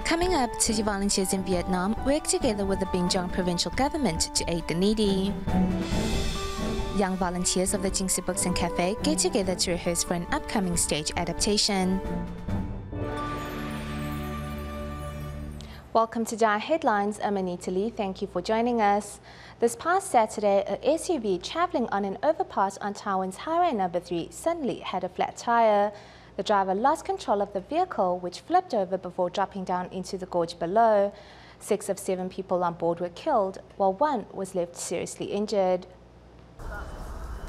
Coming up, Tzu Chi volunteers in Vietnam work together with the Binh Duong provincial government to aid the needy. Young volunteers of the Jing Books and Cafe get together to rehearse for an upcoming stage adaptation. Welcome to DaAi Headlines. I'm Anita Lee. Thank you for joining us. This past Saturday, a SUV traveling on an overpass on Taiwan's Highway number 3 suddenly had a flat tire. The driver lost control of the vehicle, which flipped over before dropping down into the gorge below. 6 of 7 people on board were killed, while 1 was left seriously injured.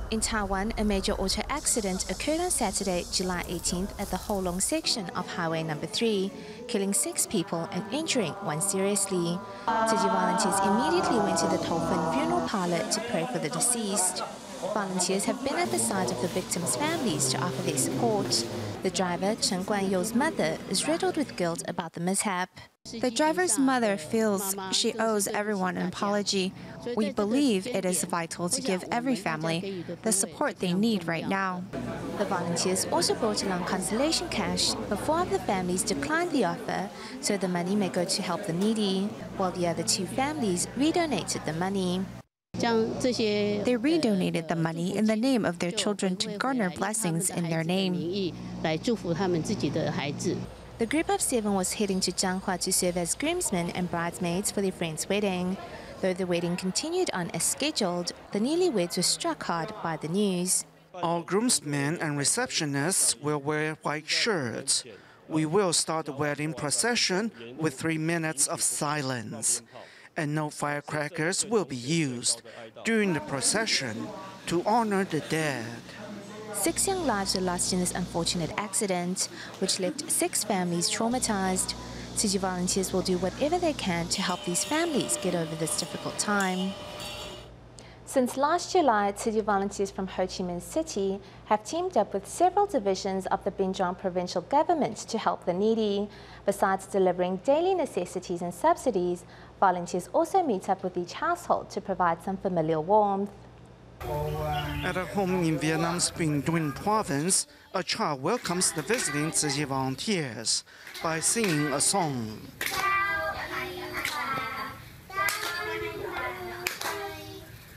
In Taiwan, a major auto accident occurred on Saturday, July 18th at the Holong section of Highway number 3, killing 6 people and injuring 1 seriously. Tzu Chi volunteers immediately went to the Tolfun funeral parlor to pray for the deceased. Volunteers have been at the side of the victims' families to offer their support. The driver, Chen Guanyou's mother, is riddled with guilt about the mishap. The driver's mother feels she owes everyone an apology. We believe it is vital to give every family the support they need right now. The volunteers also brought along consolation cash, but 4 of the families declined the offer, so the money may go to help the needy, while the other 2 families redonated the money. They redonated the money in the name of their children to garner blessings in their name. The group of 7 was heading to Changhua to serve as groomsmen and bridesmaids for their friend's wedding. Though the wedding continued on as scheduled, the newlyweds were struck hard by the news. All groomsmen and receptionists will wear white shirts. We will start the wedding procession with 3 minutes of silence. And no firecrackers will be used during the procession to honor the dead. 6 young lives were lost in this unfortunate accident, which left 6 families traumatized. Tzu Chi volunteers will do whatever they can to help these families get over this difficult time. Since last July, Tzu Chi volunteers from Ho Chi Minh City have teamed up with several divisions of the Binh Duong provincial government to help the needy. Besides delivering daily necessities and subsidies, volunteers also meet up with each household to provide some familial warmth. At a home in Vietnam's Binh Duong province, a child welcomes the visiting Tzu Chi volunteers by singing a song.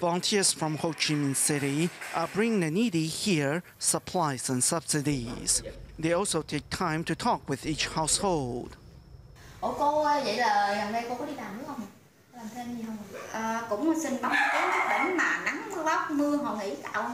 Volunteers from Ho Chi Minh City are bringing the needy here supplies and subsidies. They also take time to talk with each household. Cô vậy là gần đây cô có đi làm nữa không? Làm thêm gì không? Cũng xin bấm kém chút đỉnh mà nắng bóc mưa họ nghỉ cạo.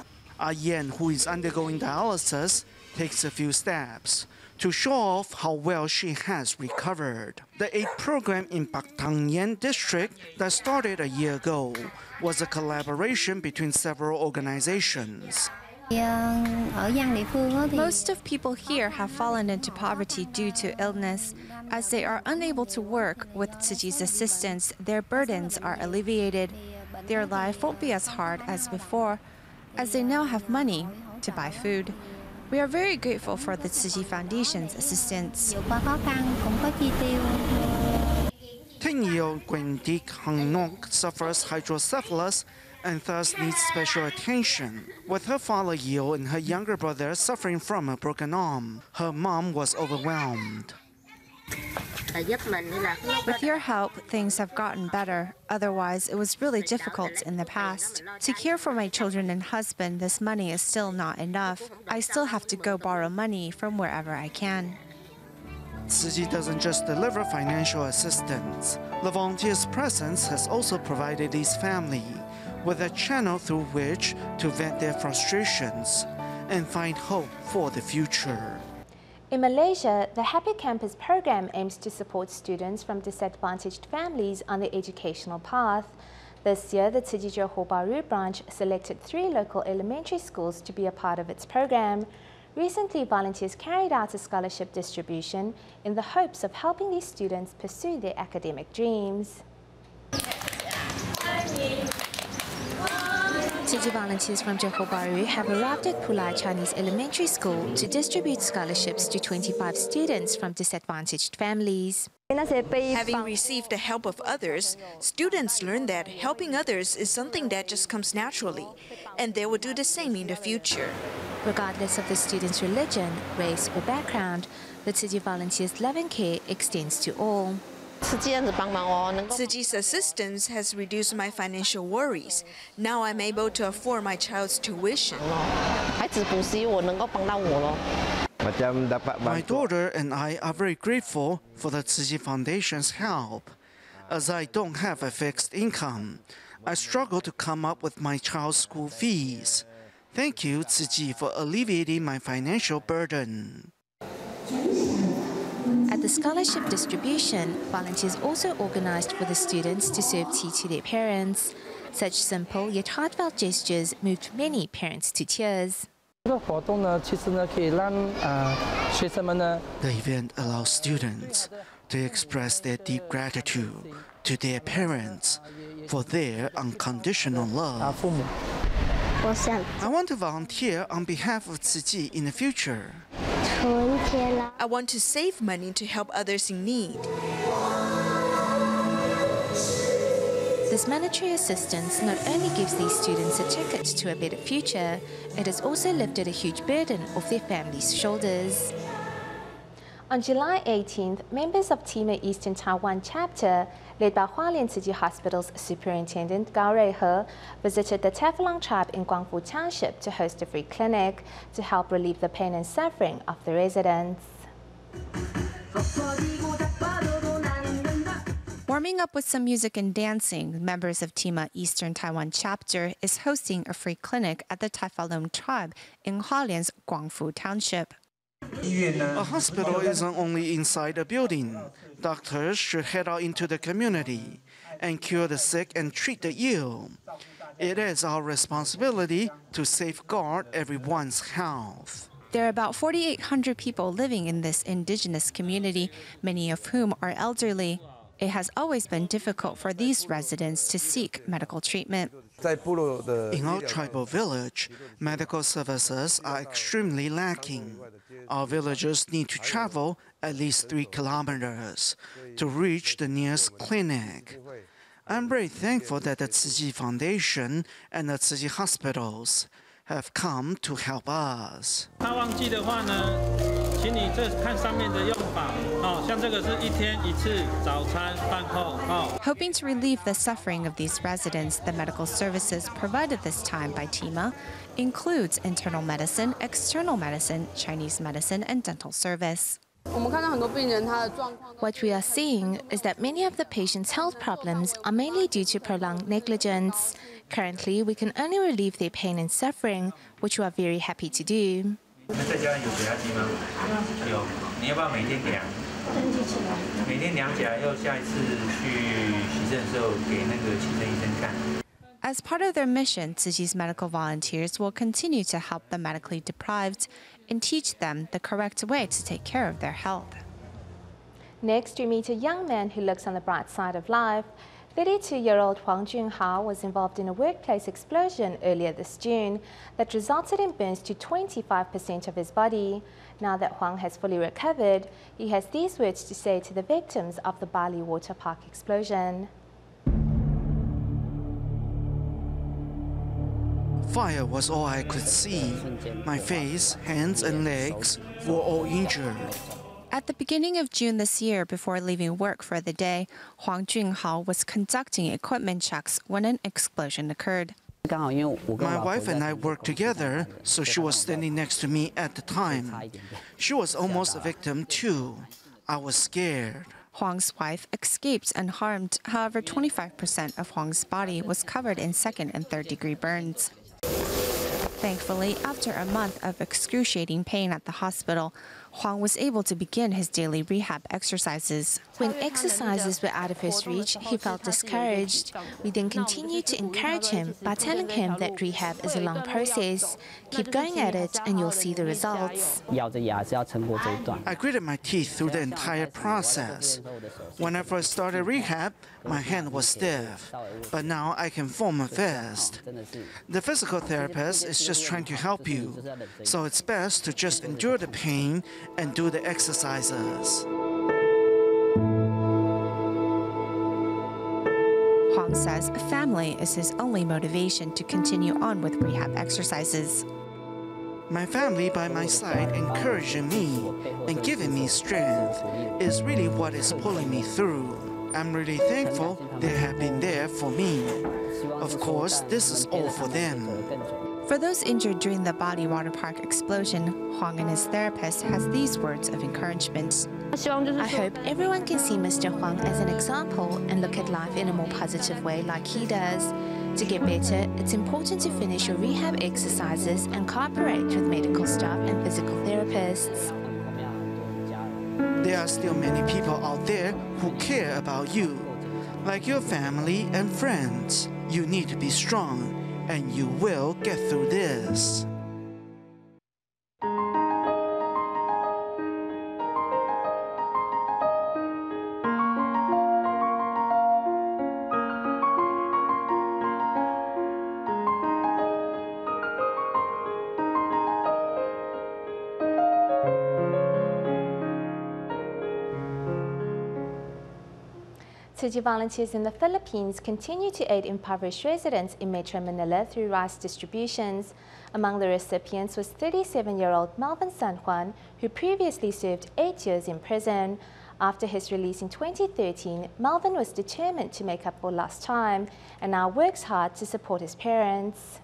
Yen, who is undergoing dialysis, takes a few steps to show off how well she has recovered. The aid program in Bắc Thang Yen district that started a year ago was a collaboration between several organizations. Most of people here have fallen into poverty due to illness. As they are unable to work, with Tzu Chi's assistance, their burdens are alleviated. Their life won't be as hard as before, as they now have money to buy food. We are very grateful for the Tzu Chi Foundation's assistance. 10-year-old Gwen Dik Hang Nok suffers hydrocephalus and thus needs special attention. With her father Yeo and her younger brother suffering from a broken arm, her mom was overwhelmed. With your help, things have gotten better. Otherwise, it was really difficult in the past. To care for my children and husband, this money is still not enough. I still have to go borrow money from wherever I can. Tzu Chi doesn't just deliver financial assistance. The volunteers' presence has also provided these families with a channel through which to vent their frustrations and find hope for the future. In Malaysia, the Happy Campus program aims to support students from disadvantaged families on the educational path. This year, the Tzu Chi Johor Bahru branch selected 3 local elementary schools to be a part of its program. Recently, volunteers carried out a scholarship distribution in the hopes of helping these students pursue their academic dreams. Tzu Chi volunteers from Johor Bahru have arrived at Pulai Chinese Elementary School to distribute scholarships to 25 students from disadvantaged families. Having received the help of others, students learn that helping others is something that just comes naturally, and they will do the same in the future. Regardless of the student's religion, race, or background, the Tzu Chi volunteers' loving care extends to all. Tzu Chi's assistance has reduced my financial worries. Now I'm able to afford my child's tuition. My daughter and I are very grateful for the Tzu Chi Foundation's help. As I don't have a fixed income, I struggle to come up with my child's school fees. Thank you, Tzu Chi, for alleviating my financial burden. At the scholarship distribution, volunteers also organized for the students to serve tea to their parents. Such simple yet heartfelt gestures moved many parents to tears. The event allows students to express their deep gratitude to their parents for their unconditional love. I want to volunteer on behalf of Tzu Chi in the future. I want to save money to help others in need. This monetary assistance not only gives these students a ticket to a better future, it has also lifted a huge burden off their families' shoulders. On July 18th, members of Tima Eastern Taiwan chapter, led by Hualien Tzu Chi Hospital's Superintendent Gao Reihe, visited the Tafalong tribe in Guangfu Township to host a free clinic to help relieve the pain and suffering of the residents. Warming up with some music and dancing, members of Tima Eastern Taiwan chapter is hosting a free clinic at the Tafalong tribe in Hualien's Guangfu Township. A hospital isn't only inside a building. Doctors should head out into the community and cure the sick and treat the ill. It is our responsibility to safeguard everyone's health. There are about 4,800 people living in this indigenous community, many of whom are elderly. It has always been difficult for these residents to seek medical treatment. In our tribal village, medical services are extremely lacking. Our villagers need to travel at least 3 kilometers to reach the nearest clinic. I'm very thankful that the Tzu Chi Foundation and the Tzu Chi hospitals have come to help us. Hoping to relieve the suffering of these residents, the medical services provided this time by Tima includes internal medicine, external medicine, Chinese medicine, and dental service. What we are seeing is that many of the patients' health problems are mainly due to prolonged negligence. Currently, we can only relieve their pain and suffering, which we are very happy to do. As part of their mission, Tzu Chi's medical volunteers will continue to help the medically deprived and teach them the correct way to take care of their health. Next, we meet a young man who looks on the bright side of life. 32-year-old Huang Junhao was involved in a workplace explosion earlier this June that resulted in burns to 25% of his body. Now that Huang has fully recovered, he has these words to say to the victims of the Bali water park explosion. Fire was all I could see. My face, hands, and legs were all injured. At the beginning of June this year, before leaving work for the day, Huang Junhao was conducting equipment checks when an explosion occurred. My wife and I worked together, so she was standing next to me at the time. She was almost a victim too. I was scared. Huang's wife escaped unharmed. However, 25% of Huang's body was covered in second and third degree burns. Thankfully, after a month of excruciating pain at the hospital, Huang was able to begin his daily rehab exercises. When exercises were out of his reach, he felt discouraged. We then continued to encourage him by telling him that rehab is a long process. Keep going at it and you'll see the results. I gritted my teeth through the entire process. When I first started rehab, my hand was stiff, but now I can form a fist. The physical therapist is just trying to help you, so it's best to just endure the pain and do the exercises. says family is his only motivation to continue on with rehab exercises. My family by my side encouraging me and giving me strength is really what is pulling me through. I'm really thankful they have been there for me. Of course, this is all for them. For those injured during the Bali Water Park explosion, Huang and his therapist has these words of encouragement. I hope everyone can see Mr. Huang as an example and look at life in a more positive way like he does. To get better, it's important to finish your rehab exercises and cooperate with medical staff and physical therapists. There are still many people out there who care about you, like your family and friends. You need to be strong, and you will get through this. Tzu Chi volunteers in the Philippines continue to aid impoverished residents in Metro Manila through rice distributions. Among the recipients was 37-year-old Melvin San Juan, who previously served 8 years in prison. After his release in 2013, Melvin was determined to make up for lost time and now works hard to support his parents.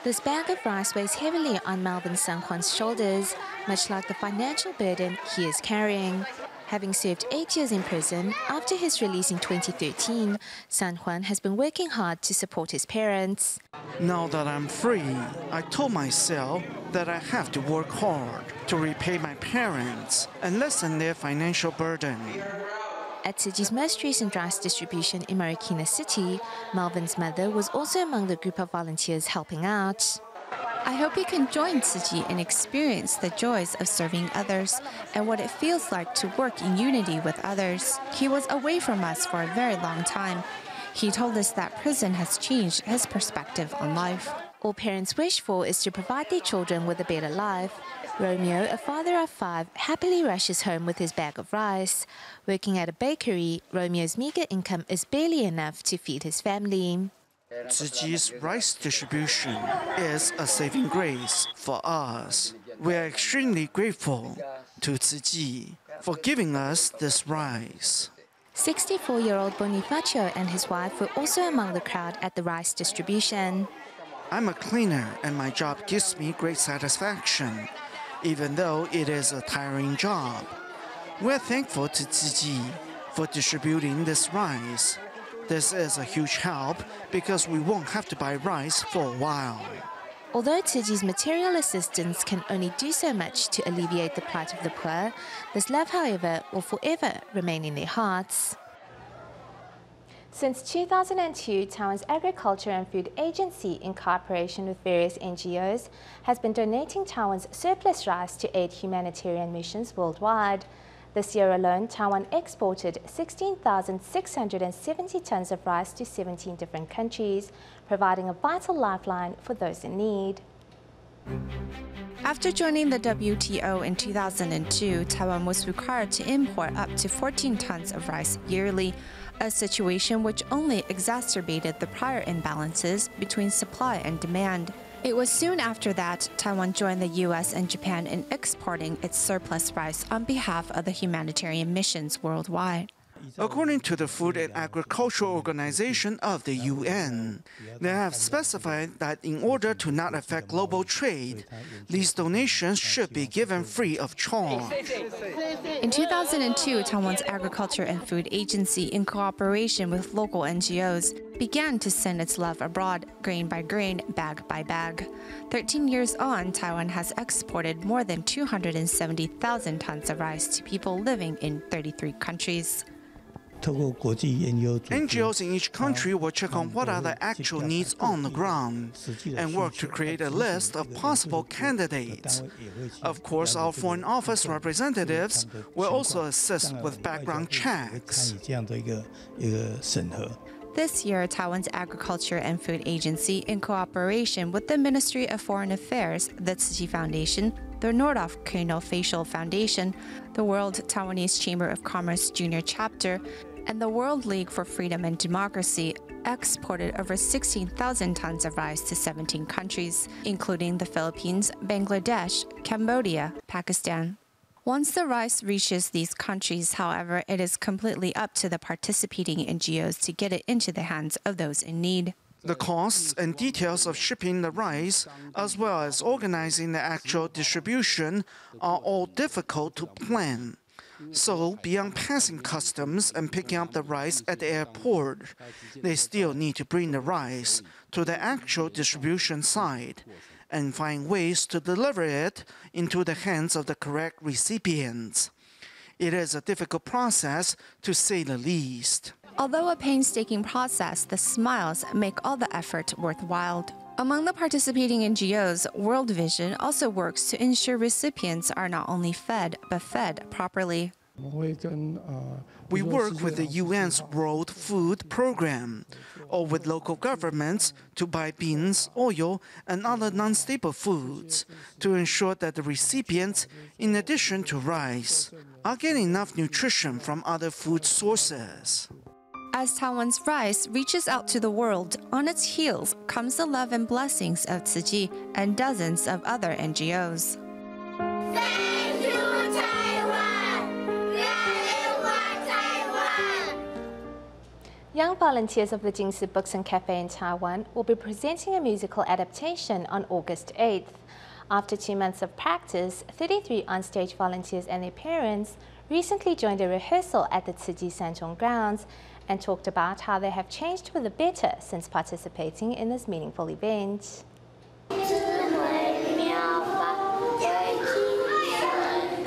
This bag of rice weighs heavily on Melvin San Juan's shoulders, much like the financial burden he is carrying. Having served 8 years in prison, after his release in 2013, San Juan has been working hard to support his parents. Now that I'm free, I told myself that I have to work hard to repay my parents and lessen their financial burden. At Tzu Chi's most recent rice distribution in Marikina City, Melvin's mother was also among the group of volunteers helping out. I hope he can join Tzu Chi and experience the joys of serving others and what it feels like to work in unity with others. He was away from us for a very long time. He told us that prison has changed his perspective on life. All parents wish for is to provide their children with a better life. Romeo, a father of 5, happily rushes home with his bag of rice. Working at a bakery, Romeo's meager income is barely enough to feed his family. Tzu Chi's rice distribution is a saving grace for us. We are extremely grateful to Tzu Chi for giving us this rice. 64-year-old Bonifacio and his wife were also among the crowd at the rice distribution. I'm a cleaner and my job gives me great satisfaction, even though it is a tiring job. We're thankful to Tzu Chi for distributing this rice. This is a huge help because we won't have to buy rice for a while. Although Tzu Chi's material assistance can only do so much to alleviate the plight of the poor, this love, however, will forever remain in their hearts. Since 2002, Taiwan's Agriculture and Food Agency, in cooperation with various NGOs, has been donating Taiwan's surplus rice to aid humanitarian missions worldwide. This year alone, Taiwan exported 16,670 tons of rice to 17 different countries, providing a vital lifeline for those in need. After joining the WTO in 2002, Taiwan was required to import up to 14 tons of rice yearly, a situation which only exacerbated the prior imbalances between supply and demand. It was soon after that Taiwan joined the U.S. and Japan in exporting its surplus rice on behalf of the humanitarian missions worldwide. According to the Food and Agriculture Organization of the UN, they have specified that in order to not affect global trade, these donations should be given free of charge. In 2002, Taiwan's Agriculture and Food Agency, in cooperation with local NGOs, began to send its love abroad, grain by grain, bag by bag. 13 years on, Taiwan has exported more than 270,000 tons of rice to people living in 33 countries. NGOs in each country will check on what are the actual needs on the ground and work to create a list of possible candidates. Of course, our Foreign Office representatives will also assist with background checks. This year, Taiwan's Agriculture and Food Agency, in cooperation with the Ministry of Foreign Affairs, the Tzu Chi Foundation, the Nordhoff Craniofacial Foundation, the World Taiwanese Chamber of Commerce Junior Chapter, And the World League for Freedom and Democracy exported over 16,000 tons of rice to 17 countries, including the Philippines, Bangladesh, Cambodia, Pakistan. Once the rice reaches these countries, however, it is completely up to the participating NGOs to get it into the hands of those in need. The costs and details of shipping the rice, as well as organizing the actual distribution, are all difficult to plan. So, beyond passing customs and picking up the rice at the airport, they still need to bring the rice to the actual distribution site and find ways to deliver it into the hands of the correct recipients. It is a difficult process, to say the least. Although a painstaking process, the smiles make all the effort worthwhile. Among the participating NGOs, World Vision also works to ensure recipients are not only fed, but fed properly. We work with the UN's World Food Program, or with local governments to buy beans, oil, and other non-staple foods to ensure that the recipients, in addition to rice, are getting enough nutrition from other food sources. As Taiwan's rice reaches out to the world, on its heels comes the love and blessings of Tzu Chi and dozens of other NGOs. Thank you, Taiwan! Taiwan! Young volunteers of the Jing Books and Cafe in Taiwan will be presenting a musical adaptation on August 8th. After 2 months of practice, 33 onstage volunteers and their parents recently joined a rehearsal at the Tzu Chi Sanchong grounds and talked about how they have changed for the better since participating in this meaningful event. The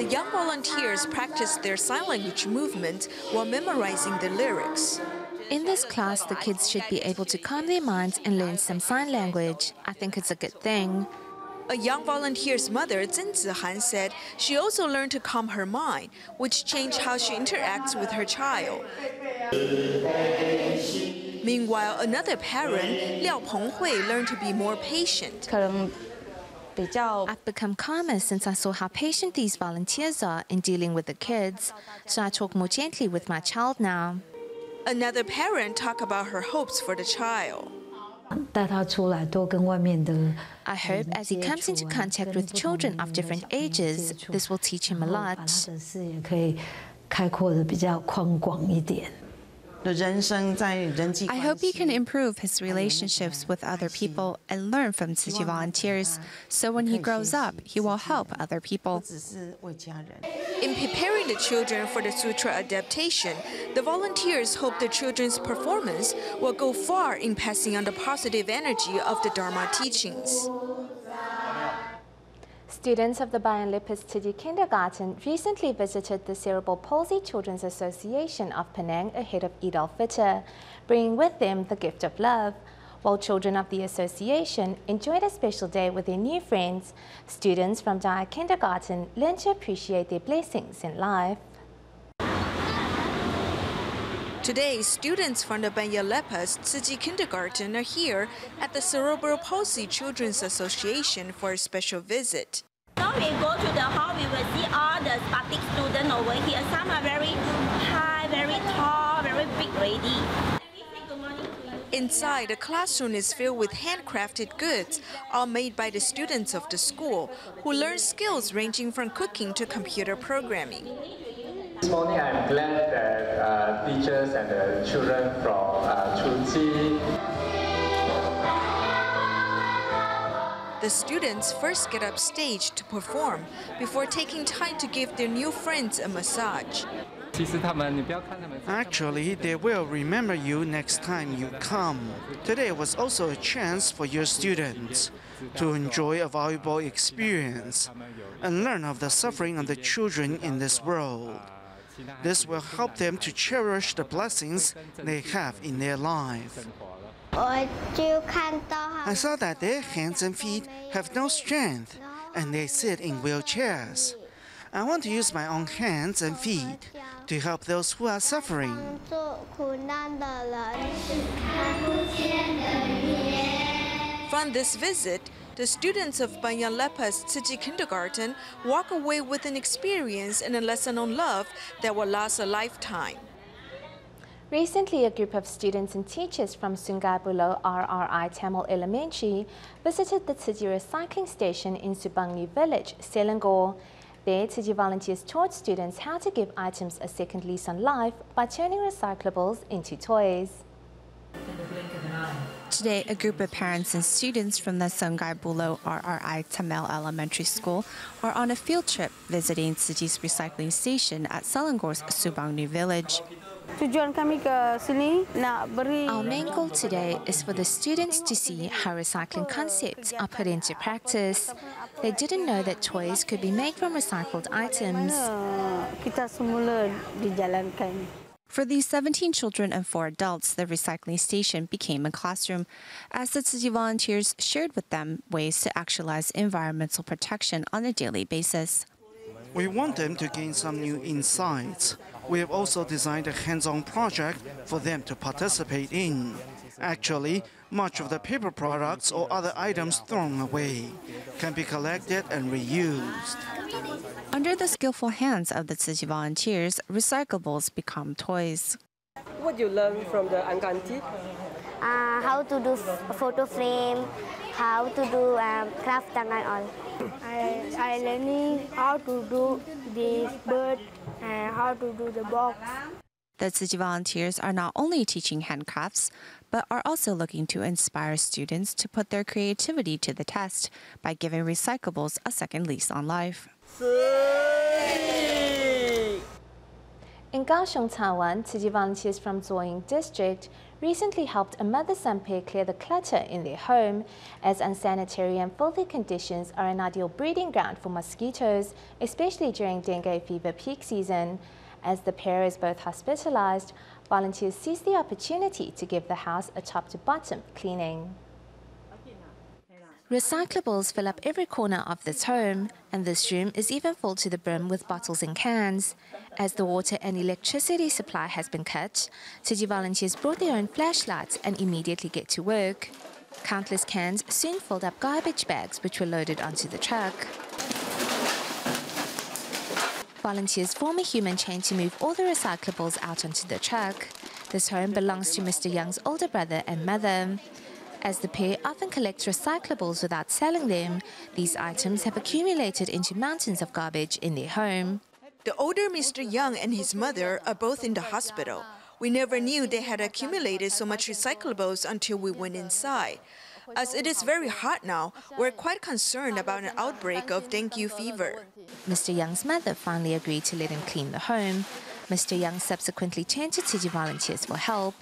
young volunteers practiced their sign language movement while memorizing the lyrics. In this class, the kids should be able to calm their minds and learn some sign language. I think it's a good thing. A young volunteer's mother, Zhen said she also learned to calm her mind, which changed how she interacts with her child. Meanwhile, another parent, Liao Penghui, learned to be more patient. I've become calmer since I saw how patient these volunteers are in dealing with the kids, so I talk more gently with my child now. Another parent talked about her hopes for the child. I hope as he comes into contact with children of different ages, this will teach him a lot. I hope he can improve his relationships with other people and learn from Tzu Chi volunteers, so when he grows up, he will help other people. In preparing the children for the sutra adaptation, the volunteers hope the children's performance will go far in passing on the positive energy of the Dharma teachings. Students of the Bayan Lepus Tzu Chi Kindergarten recently visited the Cerebral Palsy Children's Association of Penang ahead of Eid al-Fitr, bringing with them the gift of love. While children of the association enjoyed a special day with their new friends, students from DaAi Kindergarten learned to appreciate their blessings in life. Today, students from the Bayan Lepus Tzu Chi Kindergarten are here at the Cerebral Palsy Children's Association for a special visit. Now we go to the hall, we will see all the spastic students over here. Some are very high, very tall, very big lady. Inside, the classroom is filled with handcrafted goods, all made by the students of the school, who learn skills ranging from cooking to computer programming. This morning, I'm glad that teachers and the children from Tzu Chi. The students first get up stage to perform before taking time to give their new friends a massage. Actually, they will remember you next time you come. Today was also a chance for your students to enjoy a valuable experience and learn of the suffering of the children in this world. This will help them to cherish the blessings they have in their life. I saw that their hands and feet have no strength, and they sit in wheelchairs. I want to use my own hands and feet to help those who are suffering. From this visit, the students of Bayan Lepus Tzu Chi Kindergarten walk away with an experience and a lesson on love that will last a lifetime. Recently, a group of students and teachers from Sungai Buloh RRI Tamil Elementary visited the Tzu Chi recycling station in Subangni village, Selangor. There, Tzu Chi volunteers taught students how to give items a second lease on life by turning recyclables into toys. Today, a group of parents and students from the Sungai Buloh RRI Tamil Elementary School are on a field trip visiting Tzu Chi's recycling station at Selangor's Subangni village. Our main goal today is for the students to see how recycling concepts are put into practice. They didn't know that toys could be made from recycled items. For these 17 children and 4 adults, the recycling station became a classroom as the Tzu Chi volunteers shared with them ways to actualize environmental protection on a daily basis. We want them to gain some new insights. We have also designed a hands-on project for them to participate in. Actually, much of the paper products or other items thrown away can be collected and reused. Under the skillful hands of the Tzu Chi volunteers, recyclables become toys. What do you learn from the Anganti? How to do photo frame, how to do craft and all. I learning how to do this bird and how to do the box. The Tzu Chi volunteers are not only teaching handcrafts, but are also looking to inspire students to put their creativity to the test by giving recyclables a second lease on life. In Kaohsiung, Taiwan, Tzu Chi volunteers from Zuoying District recently helped a mother-son pair clear the clutter in their home, as unsanitary and filthy conditions are an ideal breeding ground for mosquitoes, especially during dengue fever peak season. As the pair is both hospitalized, volunteers seized the opportunity to give the house a top-to-bottom cleaning. Recyclables fill up every corner of this home, and this room is even full to the brim with bottles and cans. As the water and electricity supply has been cut, Tzu Chi volunteers brought their own flashlights and immediately get to work. Countless cans soon filled up garbage bags which were loaded onto the truck. Volunteers form a human chain to move all the recyclables out onto the truck. This home belongs to Mr. Young's older brother and mother. As the pair often collects recyclables without selling them, these items have accumulated into mountains of garbage in their home. The older Mr. Young and his mother are both in the hospital. We never knew they had accumulated so much recyclables until we went inside. As it is very hot now, we're quite concerned about an outbreak of dengue fever. Mr. Young's mother finally agreed to let him clean the home. Mr. Young subsequently turned to Tzu Chi volunteers for help.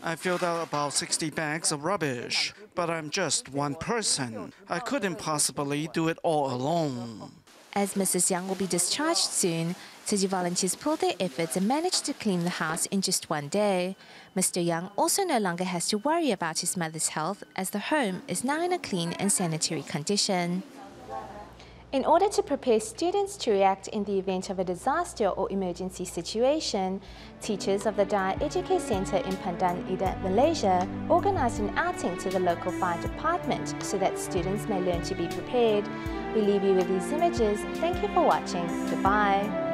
I filled out about 60 bags of rubbish, but I'm just one person. I couldn't possibly do it all alone. As Mrs. Young will be discharged soon, Tzu Chi volunteers pulled their efforts and managed to clean the house in just one day. Mr. Young also no longer has to worry about his mother's health, as the home is now in a clean and sanitary condition. In order to prepare students to react in the event of a disaster or emergency situation, teachers of the DaAi Educate Center in Pandan Ida, Malaysia, organized an outing to the local fire department so that students may learn to be prepared. We leave you with these images. Thank you for watching. Goodbye.